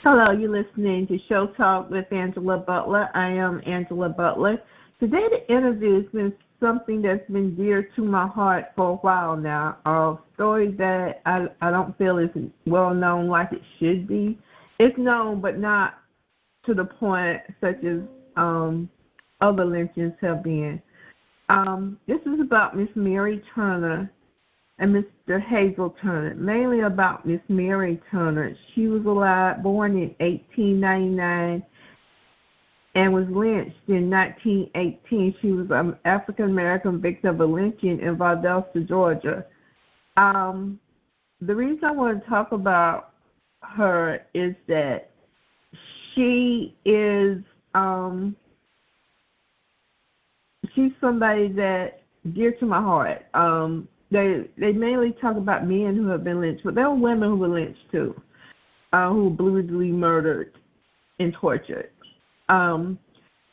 Hello, you're listening to Show Talk with Angela Butler. I am Angela Butler. Today the interview has been something that's been dear to my heart for a while now, a story that I don't feel is well known like it should be. It's known, but not to the point such as other lynchings have been. This is about Miss Mary Turner and Mr. Hazel Turner, mainly about Miss Mary Turner. She was alive, born in 1899, and was lynched in 1918. She was an African-American victim of a lynching in Valdosta, Georgia. The reason I want to talk about her is that she is she's somebody that dear to my heart. They mainly talk about men who have been lynched, but there were women who were lynched too, who were brutally murdered and tortured.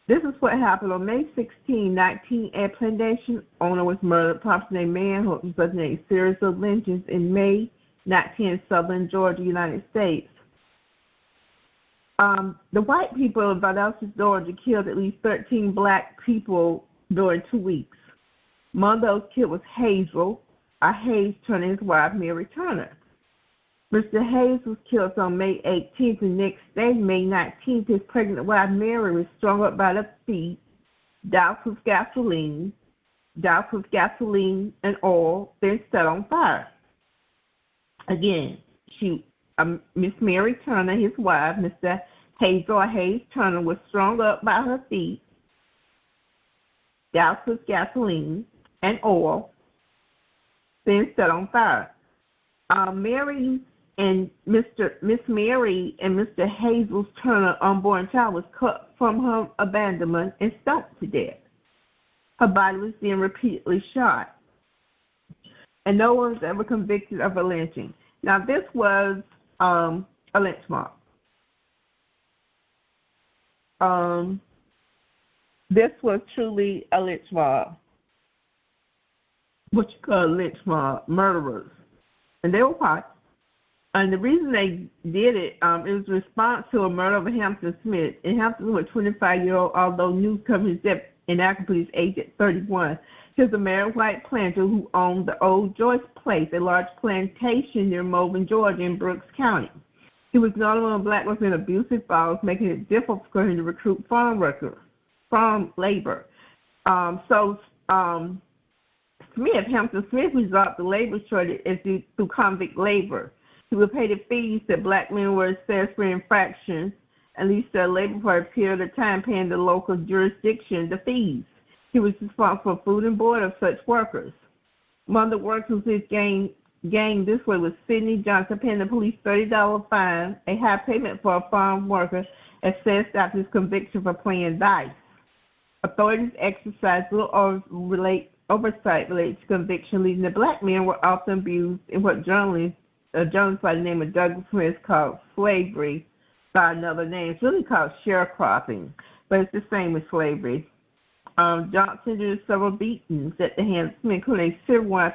This is what happened on May 16, 19. A plantation owner was murdered. Prompting a manhunt resulting in a series of lynchings in May 19 in southern Georgia, United States. The white people of Valdosta, Georgia, killed at least 13 black people during 2 weeks. Among those killed was Hazel Turner and his wife, Mary Turner. Mr. Hayes was killed on May 18th. The next day, May 19th, his pregnant wife, Mary, was strung up by the feet, doused with gasoline and oil, then set on fire. Again, Miss Mary Turner, his wife, Mr. Hazel Hayes Turner, was strung up by her feet, doused with gasoline and oil, then set on fire. Miss Mary and Mr. Hazel Turner unborn child was cut from her abandonment and stoned to death. Her body was then repeatedly shot, and no one was ever convicted of a lynching. Now, this was a lynch mob. This was truly a lynch mob. What you call a lynch mob, murderers. And they were white. And the reason they did it, it was a response to a murder of Hampton Smith. And Hampton was a 25-year-old, although news covered his death inaccurately his age at 31. He was a married white planter who owned the old Joyce Place, a large plantation near Morven, Georgia, in Brooks County. He was known among black women in abusive laws, making it difficult for him to recruit farm labor. Hampton Smith resolved the labor shortage through convict labor. He would pay the fees that black men were assessed for infractions, at least their labor for a period of time, paying the local jurisdiction the fees. He was responsible for food and board of such workers. Among the workers his gang this way was Sidney Johnson, paying the police $30 fine, a high payment for a farm worker, assessed after his conviction for playing dice. Authorities exercised little oversight related to conviction, leading the black men were often abused in what journalist by the name of Douglas Smith called slavery by another name. It's really called sharecropping, but it's the same as slavery. Johnson did several beatings at the hands of Smith, including a severe one.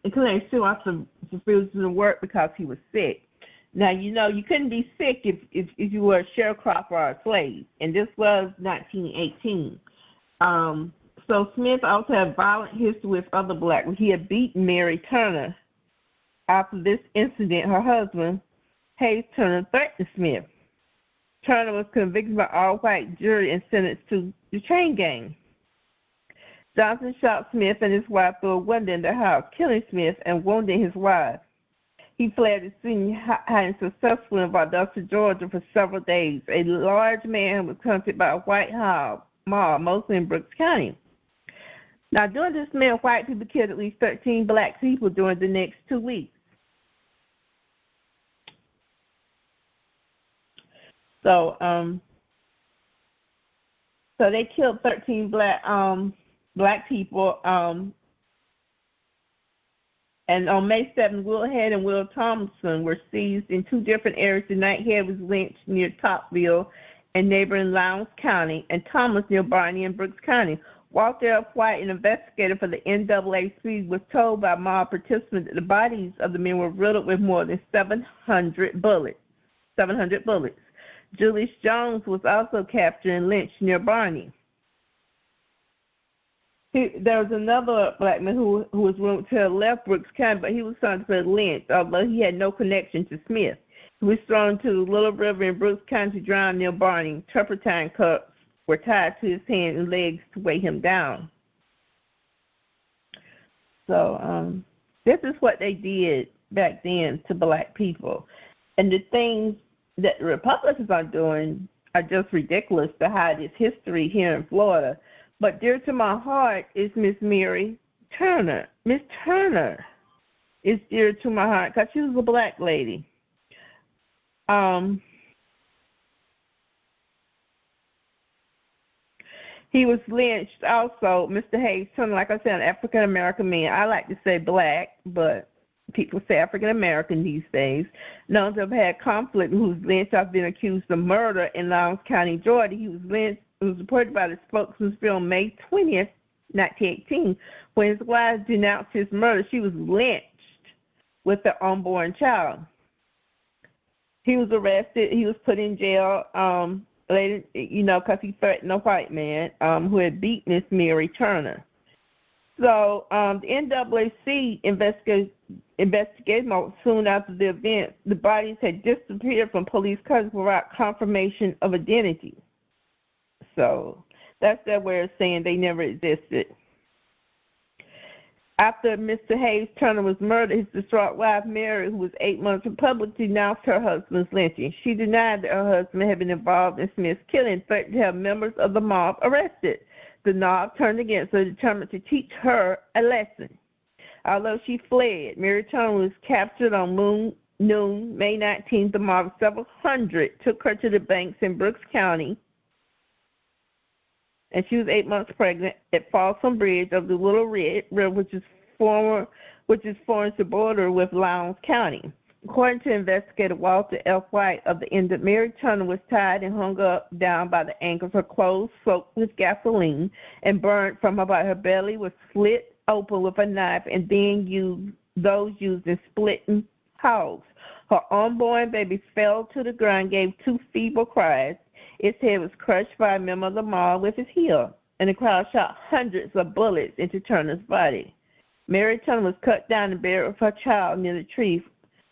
Including a severe one refusing to work because he was sick. Now, you couldn't be sick if you were a sharecropper or a slave, and this was 1918. So Smith also had violent history with other black men. He had beaten Mary Turner. After this incident, her husband, Hayes Turner, threatened Smith. Turner was convicted by all-white jury and sentenced to the chain gang. Johnson shot Smith and his wife through a window in their house, killing Smith and wounding his wife. He fled the scene, hiding successfully in Valdosta, Georgia, for several days. A large man was hunted by a white mob, mostly in Brooks County. Now, during this man, white people killed at least 13 black people during the next 2 weeks. So they killed 13 black people. And on May 7th, Will Head and Will Thompson were seized in two different areas. The Nighthead was lynched near Topville, in neighboring Lowndes County, and Thomas near Barney and Brooks County. Walter F. White, an investigator for the NAACP, was told by mob participants that the bodies of the men were riddled with more than 700 bullets. Julius Jones was also captured and lynched near Barney. There was another black man who was rumored to have left Brooks County, but he was found to be lynched, although he had no connection to Smith. He was thrown to the Little River in Brooks County to drown near Barney. Turpentine cups were tied to his hands and legs to weigh him down. So this is what they did back then to black people. And the things that the Republicans are doing are just ridiculous to hide its history here in Florida. But dear to my heart is Miss Mary Turner. Miss Turner is dear to my heart because she was a black lady. He was lynched also, Mr. Hayes Turner, like I said, an African-American man. I like to say black, but people say African-American these days. Known to have had conflict and who was lynched after being accused of murder in Lowndes County, Georgia. He was lynched. It was reported by the spokesman's film May 20th, 1918. When his wife denounced his murder, she was lynched with their unborn child. He was arrested. He was put in jail later, because he threatened a white man who had beat Miss Mary Turner. So the NAACP investigated soon after the event. The bodies had disappeared from police custody without confirmation of identity. So that's their way of saying they never existed. After Mr. Hayes Turner was murdered, his distraught wife, Mary, who was 8 months in public, denounced her husband's lynching. She denied that her husband had been involved in Smith's killing, threatened to have members of the mob arrested. The mob turned against her, determined to teach her a lesson. Although she fled, Mary Turner was captured on noon, May 19th. The mob of several hundred took her to the banks in Brooks County, and she was 8 months pregnant at Folsom Bridge of the Little River, which is forms the border with Lowndes County. According to investigator Walter F. White of the end, Mary Turner was tied and hung up down by the ankles. Her clothes soaked with gasoline and burned from about her belly was slit open with a knife and then used in splitting hogs. Her unborn baby fell to the ground, gave two feeble cries. Its head was crushed by a member of the mob with his heel, and the crowd shot hundreds of bullets into Turner's body. Mary Turner was cut down and buried with her child near the tree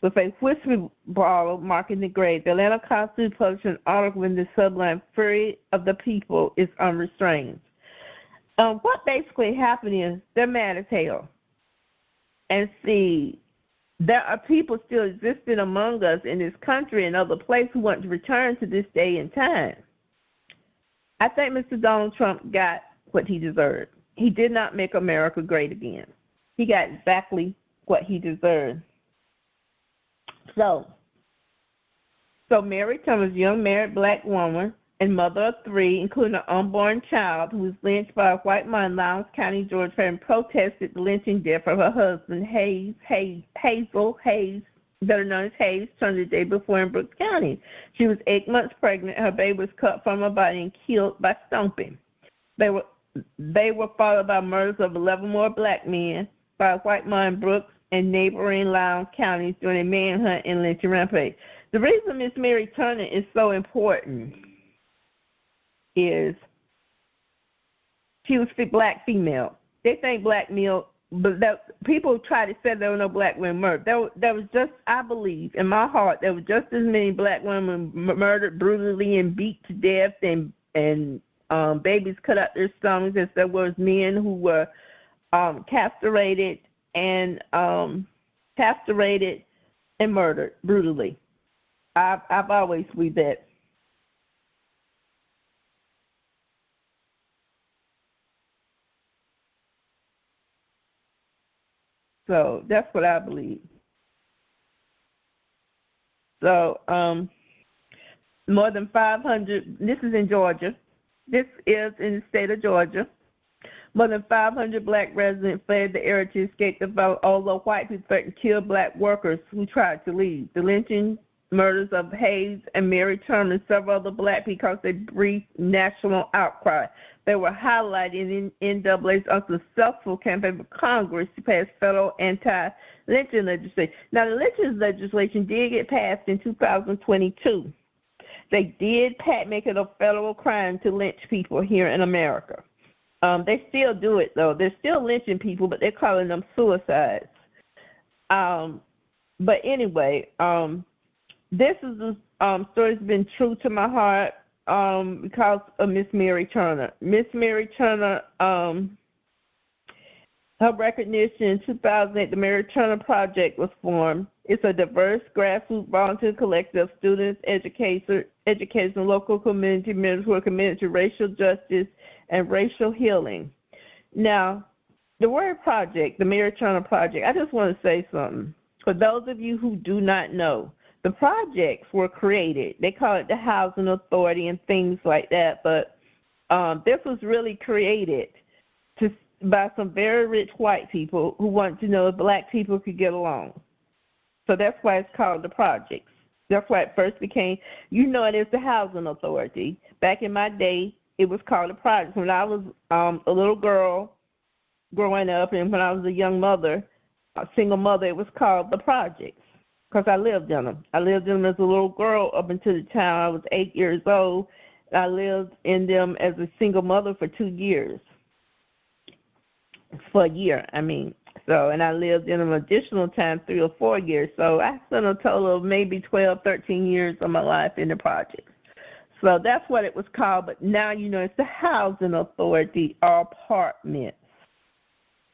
with a whiskey bottle marking the grave. The Atlanta Constitution published an article in the subline, "Fury of the People is Unrestrained." What basically happened is they're mad as hell. And see, there are people still existing among us in this country and other places who want to return to this day and time. I think Mr. Donald Trump got what he deserved. He did not make America great again. He got exactly what he deserved. So Mary Turner was a young married black woman and mother of three, including an unborn child, who was lynched by a white man in Lowndes County, Georgia, and protested the lynching death of her husband, Hazel Hayes, better known as Hayes, Turner, the day before in Brooks County. She was 8 months pregnant. Her baby was cut from her body and killed by stomping. They were followed by murders of 11 more black men by a white man in Brooks and neighboring Lowndes counties during a manhunt and lynching rampage. The reason Miss Mary Turner is so important is she was a black female. They think black male, but people try to say there were no black women murdered. There was just, I believe, in my heart, there were just as many black women murdered brutally and beat to death and babies cut out their stomachs as there was men who were castrated and murdered brutally. I've always believed that. So that's what I believe. So more than 500, this is in Georgia. This is in the state of Georgia. More than 500 black residents fled the area to escape the vote, although white people threatened to kill black workers who tried to leave. The lynching murders of Hayes and Mary Turner and several other black people because they breathed national outcry. They were highlighted in NAACP's unsuccessful campaign for Congress to pass federal anti-lynching legislation. Now, the lynching legislation did get passed in 2022. They did make it a federal crime to lynch people here in America. They still do it, though. They're still lynching people, but they're calling them suicides. But anyway, this is a story that's been true to my heart because of Miss Mary Turner. Miss Mary Turner, her recognition in 2008, the Mary Turner Project was formed. It's a diverse grassroots volunteer collective of students, educators, and local community members who are committed to racial justice and racial healing. Now, the word project, the Mary Turner Project, I just want to say something. For those of you who do not know, the projects were created. They call it the Housing Authority and things like that, but this was really created by some very rich white people who wanted to know if black people could get along. So that's why it's called the projects. That's why it first became, it is the Housing Authority. Back in my day, it was called the projects. When I was a little girl growing up and when I was a young mother, a single mother, it was called the projects because I lived in them. I lived in them as a little girl up until the time I was 8 years old. I lived in them as a single mother for 2 years. For a year, I mean. So, and I lived in an additional time 3 or 4 years. So I spent a total of maybe 12, 13 years of my life in the projects. So that's what it was called. But now, it's the Housing Authority or apartments.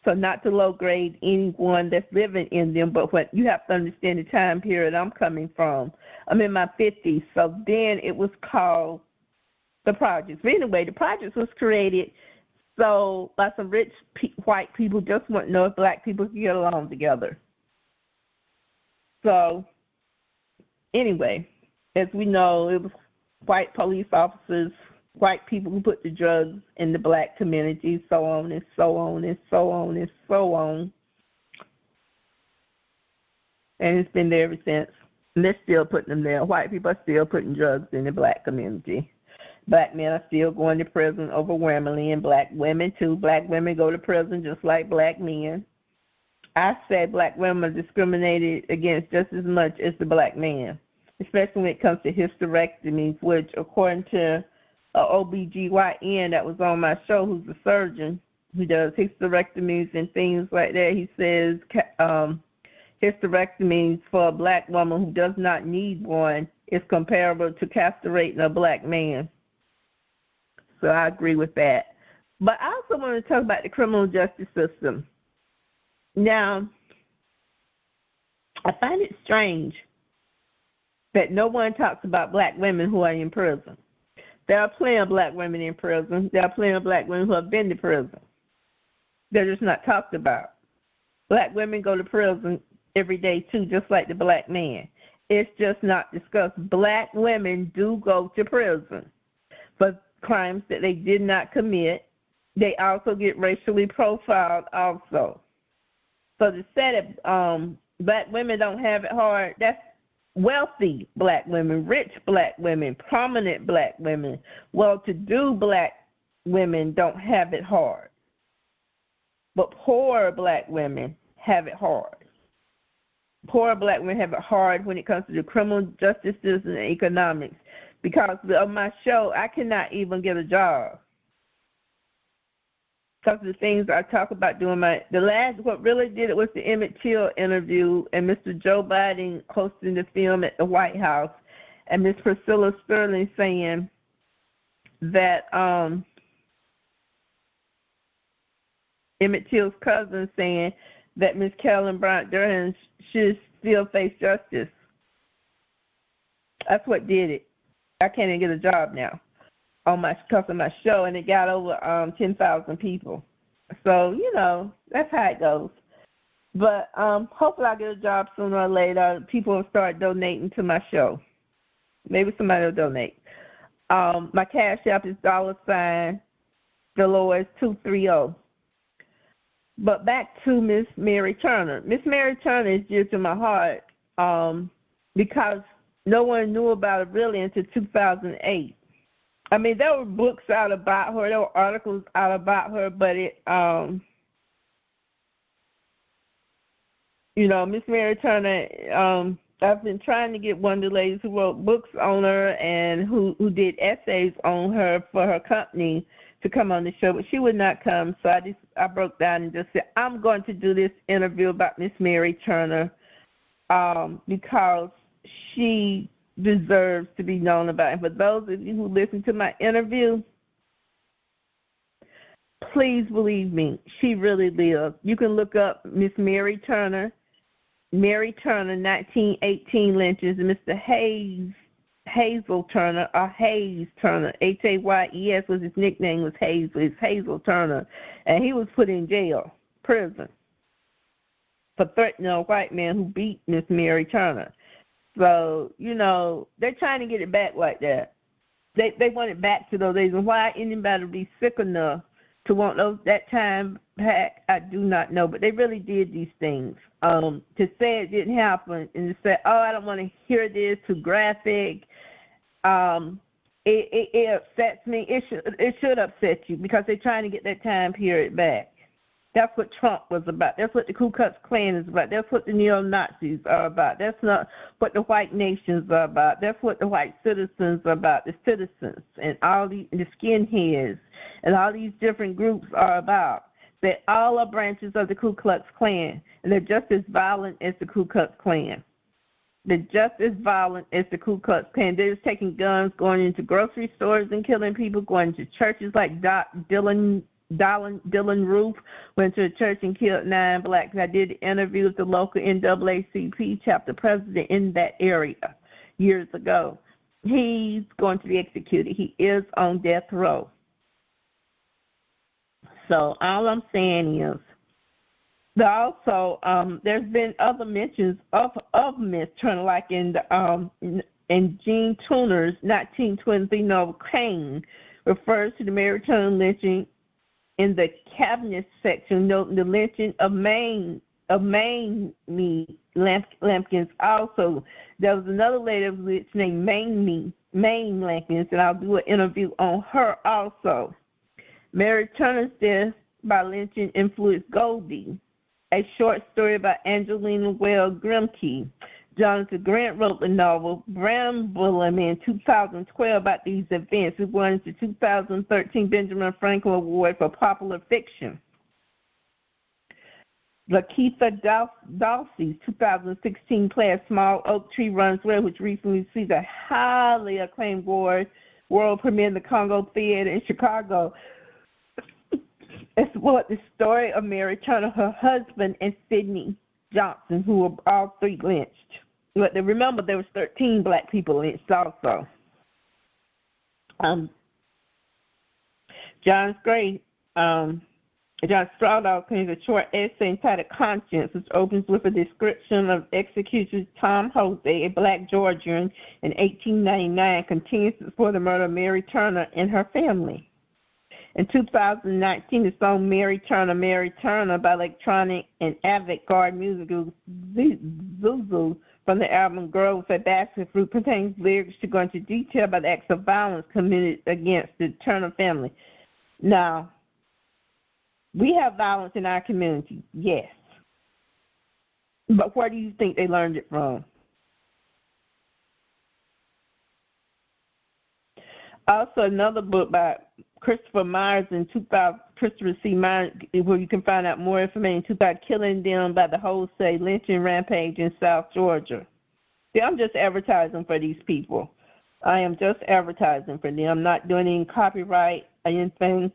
So not to low grade anyone that's living in them, but what you have to understand the time period I'm coming from. I'm in my 50s. So then it was called the projects. But anyway, the projects was created so by some rich white people just want to know if black people can get along together. So anyway, as we know, it was white police officers, white people who put the drugs in the black community, so on and so on and so on and so on. And it's been there ever since. And they're still putting them there. White people are still putting drugs in the black community. Black men are still going to prison overwhelmingly, and black women, too. Black women go to prison just like black men. I say black women are discriminated against just as much as the black man, especially when it comes to hysterectomies, which, according to an OBGYN that was on my show, who's a surgeon who does hysterectomies and things like that, he says hysterectomies for a black woman who does not need one is comparable to castrating a black man. So I agree with that. But I also want to talk about the criminal justice system. Now, I find it strange that no one talks about black women who are in prison. There are plenty of black women in prison. There are plenty of black women who have been to prison. They're just not talked about. Black women go to prison every day, too, just like the black man. It's just not discussed. Black women do go to prison for crimes that they did not commit. They also get racially profiled also. So to say that black women don't have it hard, that's wealthy black women, rich black women, prominent black women, well-to-do black women don't have it hard. But poor black women have it hard. Poor black women have it hard when it comes to the criminal justice system and economics. Because of my show, I cannot even get a job. Because of the things I talk about doing what really did it was the Emmett Till interview and Mr. Joe Biden hosting the film at the White House and Miss Priscilla Sterling saying that Emmett Till's cousin saying that Miss Carolyn Bryant Durham should still face justice. That's what did it. I can't even get a job now because of my show, and it got over 10,000 people. So, that's how it goes. But hopefully I'll get a job sooner or later. People will start donating to my show. Maybe somebody will donate. My cash app is $Dolores 230. But back to Miss Mary Turner. Miss Mary Turner is dear to my heart because no one knew about it really until 2008. I mean, there were books out about her, there were articles out about her, but Miss Mary Turner, I've been trying to get one of the ladies who wrote books on her and who did essays on her for her company to come on the show, but she would not come. So I broke down and just said, I'm going to do this interview about Miss Mary Turner because she deserves to be known about. And for those of you who listen to my interview, please believe me, she really lived. You can look up Miss Mary Turner, 1918 lynchings, and Mr. Hazel Turner, or Hayes Turner, Hayes was his nickname, was Hazel Turner, and he was put in prison, for threatening a white man who beat Miss Mary Turner. So, they're trying to get it back like that. They want it back to those days. And why anybody would be sick enough to want that time back, I do not know. But they really did these things. To say it didn't happen and to say, oh, I don't want to hear this, too graphic, it upsets me. It should upset you because they're trying to get that time period back. That's what Trump was about. That's what the Ku Klux Klan is about. That's what the neo-Nazis are about. That's not what the white nations are about. That's what the white citizens are about, the citizens and all the skinheads and all these different groups are about. They all are branches of the Ku Klux Klan, and they're just as violent as the Ku Klux Klan. They're just as violent as the Ku Klux Klan. They're just taking guns, going into grocery stores and killing people, going to churches like Dylan Roof went to a church and killed 9 blacks. I did an interview with the local NAACP chapter president in that area years ago. He's going to be executed. He is on death row. So all I'm saying is, there's been other mentions of Miss Turner, like in Gene Tuner's 1920 novel Cain, refers to the Mary Turner lynching in the cabinet section, noting the lynching of Maine Lampkins. Also, there was another lady named Maine Lampkins, and I'll do an interview on her also. Mary Turner's death by lynching influenced Goldie, a short story by Angelina Well Grimke. Jonathan Grant wrote the novel Brambleman in 2012 about these events. It won the 2013 Benjamin Franklin Award for Popular Fiction. Lakeitha Dawsey's 2016 play A Small Oak Tree Runs Red, which recently received a highly acclaimed world premiere in the Congo Theater in Chicago. It's what the story of Mary Turner, her husband, and Sidney Johnson, who were all 3 lynched. But remember, there was 13 black people lynched also. John Strawdog contains a short essay entitled Conscience, which opens with a description of executioner Tom Jose, a black Georgian, in 1899, continues for the murder of Mary Turner and her family. In 2019, the song Mary Turner by electronic and avant-garde music group Zuzu from the album Girl with a Basket Fruit contains lyrics to go into detail about the acts of violence committed against the Turner family. Now, we have violence in our community, yes. But where do you think they learned it from? Also, another book by Christopher Myers in 2000, Christopher C. Myers, where you can find out more information about killing them by the wholesale lynching rampage in South Georgia. See, I'm just advertising for these people. I am just advertising for them. I'm not doing any copyright or anything.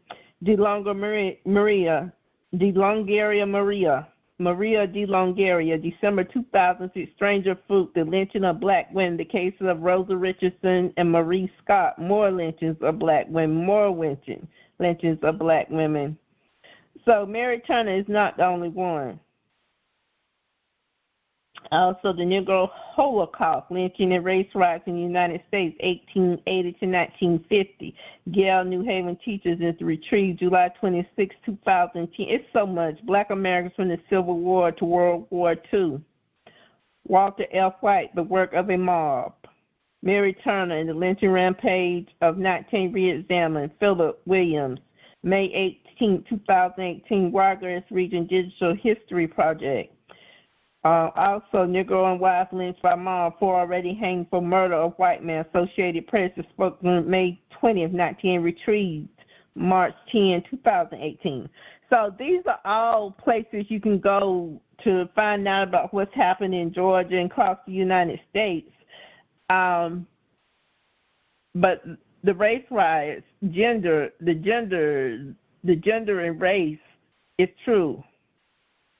Maria DeLongaria, December 2006, Stranger Fruit, the lynching of black women, the cases of Rosa Richardson and Marie Scott, more lynchings of black women, more lynchings of black women. So Mary Turner is not the only one. Also, the Negro Holocaust, lynching and race riots in the United States, 1880 to 1950. Yale New Haven teachers is retrieved July 26, 2010. It's so much. Black Americans from the Civil War to World War II. Walter F. White, The Work of a Mob. Mary Turner and the Lynching Rampage of 19 Reexamined, Philip Williams, May 18, 2018, Wiregrass Region Digital History Project. Also, Negro and wife lynched by mom, 4 already hanged for murder of white man. Associated Press spokesman May 20th, 19 retrieved, March 10, 2018. So these are all places you can go to find out about what's happening in Georgia and across the United States. But the race riots, the gender and race is true.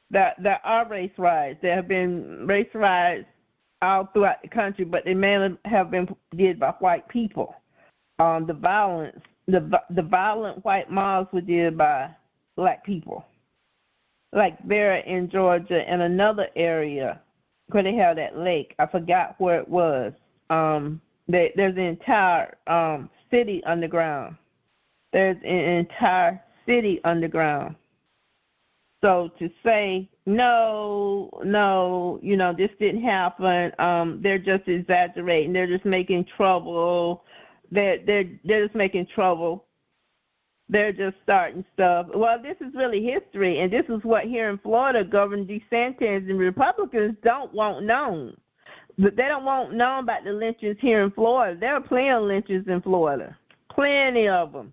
There are race riots. There have been race riots all throughout the country, but they mainly have been did by white people. The violent white mobs were did by black people. Like there in Georgia and another area where they have that lake. I forgot where it was. There's an entire city underground. There's an entire city underground. So to say, no, this didn't happen, they're just exaggerating. They're just making trouble. They're just making trouble. They're just starting stuff. Well, this is really history, and this is what here in Florida, Governor DeSantis and Republicans don't want known. But they don't want known about the lynchings here in Florida. There are plenty of lynchings in Florida, plenty of them.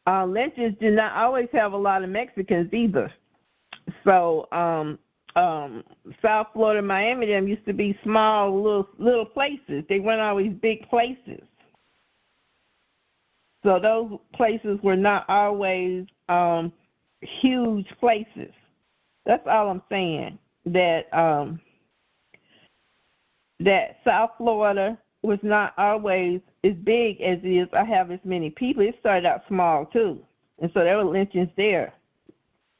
Lynchings do not always have a lot of Mexicans either. So South Florida, Miami, them used to be small little places. They weren't always big places. So those places were not always huge places. That's all I'm saying. That South Florida was not always as big as it is. I have as many people. It started out small too, and so there were lynchings there.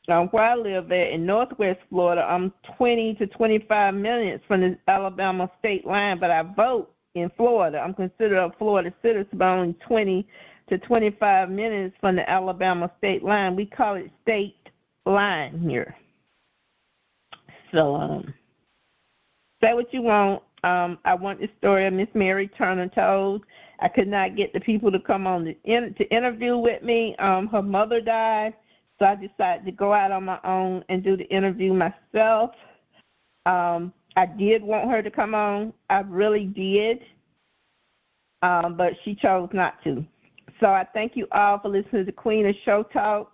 Where I live at in Northwest Florida, I'm 20 to 25 minutes from the Alabama state line, but I vote in Florida. I'm considered a Florida citizen, but only 20 to 25 minutes from the Alabama state line. We call it state line here. So say what you want. I want the story of Miss Mary Turner told. I could not get the people to come on to interview with me. Her mother died. So I decided to go out on my own and do the interview myself. I did want her to come on. I really did. But she chose not to. So I thank you all for listening to Queen of Show Talk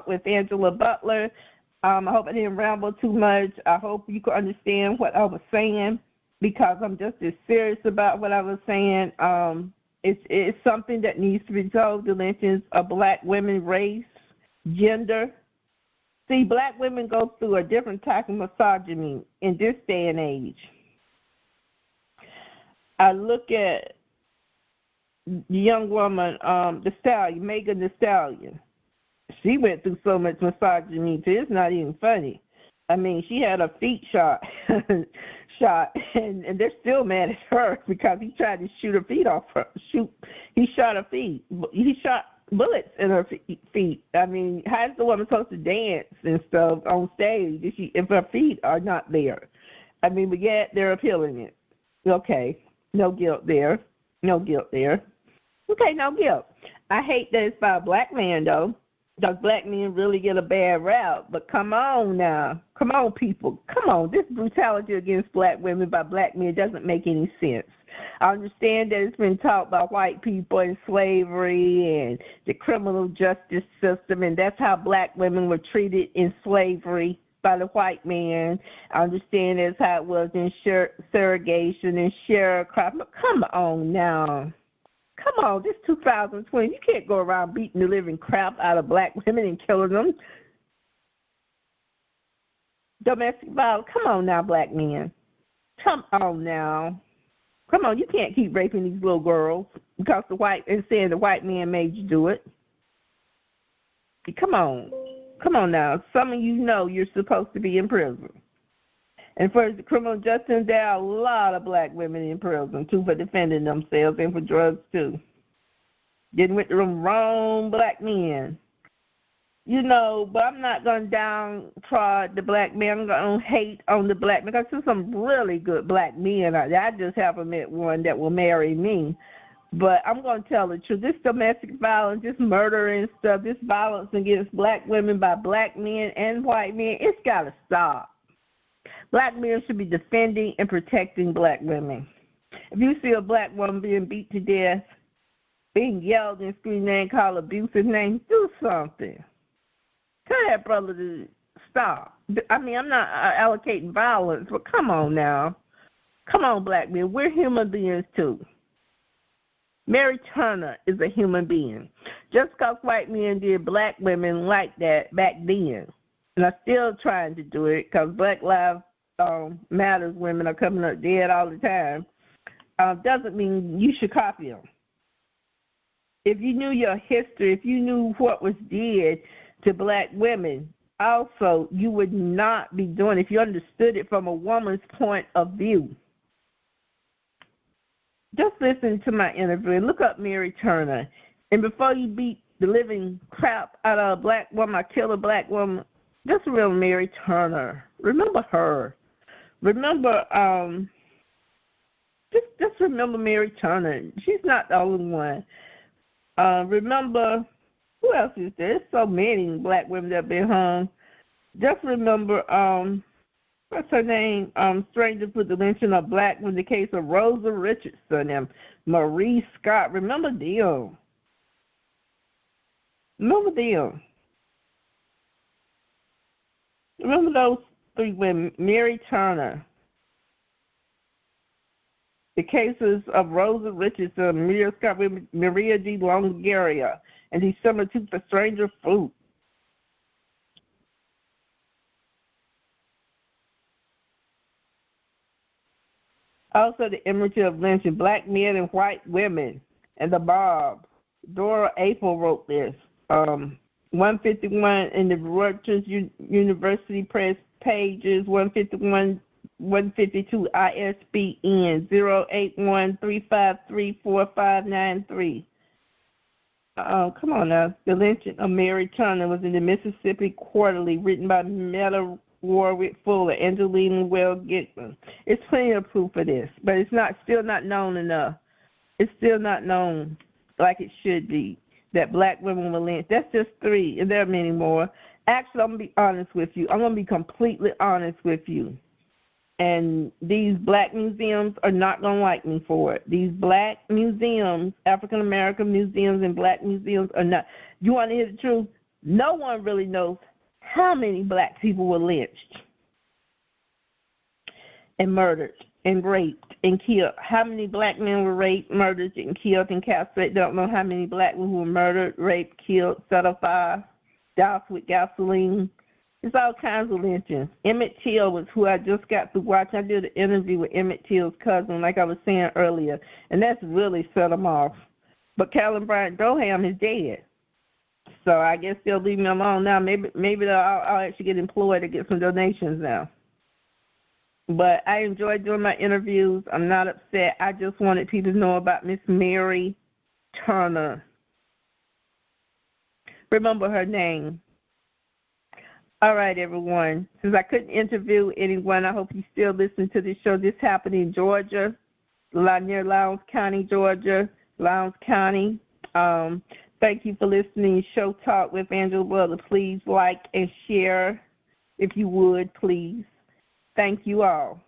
with Angela Butler. I hope I didn't ramble too much. I hope you can understand what I was saying because I'm just as serious about what I was saying. It's something that needs to be told. The lynchings of black women, race, gender. See, black women go through a different type of misogyny in this day and age. I look at the young woman, the Stallion, Megan Thee Stallion. She went through so much misogyny too. It's not even funny. I mean, she had her feet shot, and they're still mad at her because he tried to shoot her feet off her. He shot her feet. He shot bullets in her feet. I mean, how's the woman supposed to dance and stuff on stage if her feet are not there? I mean, but yet they're appealing it. Okay, no guilt there. No guilt there. Okay, no guilt. I hate that it's by a black man, though, because black men really get a bad rap. But come on now. Come on, people. Come on. This brutality against black women by black men doesn't make any sense. I understand that it's been taught by white people in slavery and the criminal justice system, and that's how black women were treated in slavery by the white man. I understand that's how it was in surrogation and sharecropping. But come on now. Come on, this 2020. You can't go around beating the living crap out of black women and killing them. Domestic violence. Come on now, black men. Come on now. Come on, you can't keep raping these little girls because saying the white man made you do it. Come on. Come on now. Some of you know you're supposed to be in prison. And for the criminal justice, there are a lot of black women in prison, too, for defending themselves and for drugs, too. Getting with the wrong black men. But I'm not going to downtrod the black man. I'm going to hate on the black man because there's some really good black men out there. I just haven't met one that will marry me. But I'm going to tell the truth. This domestic violence, this murder and stuff, this violence against black women by black men and white men, it's got to stop. Black men should be defending and protecting black women. If you see a black woman being beat to death, being yelled and screamed and called abusive names, do something. Tell that brother to stop. I mean, I'm not allocating violence, but come on now. Come on, black men. We're human beings, too. Mary Turner is a human being. Just because white men did black women like that back then, and I'm still trying to do it because Black Lives Matters women are coming up dead all the time, doesn't mean you should copy them. If you knew your history, if you knew what was did to black women, also you would not be doing it if you understood it from a woman's point of view. Just listen to my interview and look up Mary Turner. And before you beat the living crap out of a black woman or kill a black woman, just remember Mary Turner. Remember her. Remember, just remember Mary Turner. She's not the only one. Remember, who else is there? There's so many black women that have been hung. Just remember, what's her name? Stranger for the lynching of black in the case of Rosa Richardson and Marie Scott. Remember them. Remember them. Remember those three women, Mary Turner. The cases of Rosa Richardson, Maria Scott, Maria D. Longaria, and December 2 for Stranger Fruit. Also, the imagery of lynching black men and white women, and the Bob. Dora April wrote this. 151 in the Rutgers University Press pages, 151, 152 ISBN 08135344593. Come on now. The lynching of Mary Turner was in the Mississippi Quarterly, written by Meta Warwick Fuller, Angelina Well Gitman. It's plenty of proof of this, but it's still not known enough. It's still not known like it should be that black women were lynched. That's just 3, and there are many more. Actually, I'm going to be honest with you. I'm going to be completely honest with you. And these black museums are not going to like me for it. These black museums, African-American museums and black museums are not. You want to hear the truth? No one really knows how many black people were lynched and murdered and raped and killed. How many black men were raped, murdered, and killed and castrated? Don't know how many black women were murdered, raped, killed, set on fire, doused with gasoline. It's all kinds of lynchings. Emmett Till was who I just got to watch. I did an interview with Emmett Till's cousin, like I was saying earlier, and that's really set him off. But Calvin Bryant Durham is dead. So I guess they'll leave me alone now. Maybe I'll actually get employed to get some donations now. But I enjoyed doing my interviews. I'm not upset. I just wanted people to know about Miss Mary Turner. Remember her name. All right, everyone. Since I couldn't interview anyone, I hope you still listen to this show. This happened in Georgia, near Lowndes County, Georgia, Lowndes County. Thank you for listening to Show Talk with Angela Butler. Please like and share if you would, please. Thank you all.